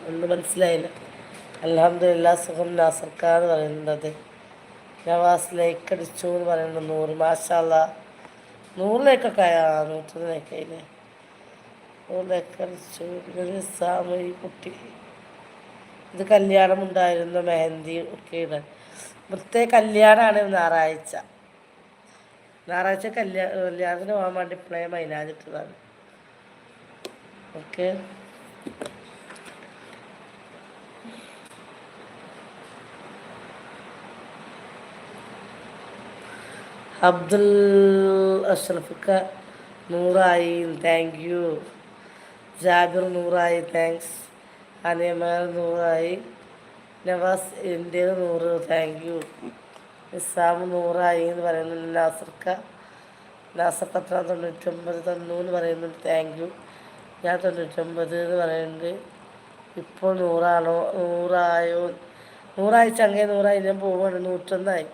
ഒന്നും മനസ്സിലായില്ല. അൽഹംദുലില്ലാ സുഖം. നാസർക്കാന്ന് പറയുന്നത് നവാസ് ലൈക്ക് അടിച്ചു എന്ന് പറയുന്നത് 100. മാഷാ അല്ലാ 100 ലൈക്കൊക്കെ ആയാ 100 ലൈക്കായില്ലേ. 100 ലൈക്ക് അടിച്ചു. പിന്നെ ഈ കുട്ടി ഇത് കല്യാണമുണ്ടായിരുന്നു, മെഹന്തി ഒക്കെ ഇടാൻ. ഇവിടുത്തെ കല്യാണമാണ് ഞായറാഴ്ച. കല്യാണത്തിന് പോകാൻ വേണ്ടി ഇപ്പോഴേ മൈലാഞ്ചിട്ടതാണ്. ഓക്കെ. അബ്ദുൽ അഷ്റഫിക്ക 100 താങ്ക് യു. ജാബിർ 100 താങ്ക്സ്. അനിയമാർ 100. നവാസ് എൻ്റെ 100 താങ്ക് യു. നിസാം 100 എന്ന് പറയുന്നുണ്ട്. നാസർക്ക് എത്ര 99 തന്നു എന്ന് പറയുന്നുണ്ട്. Thank you. ഞാൻ 99 എന്ന് പറയുന്നുണ്ട്. ഇപ്പോൾ 100 ആണോ? 100 ആയോ? 100 ചങ്ങേ 100 ഞാൻ പോവുകയാണ്. 101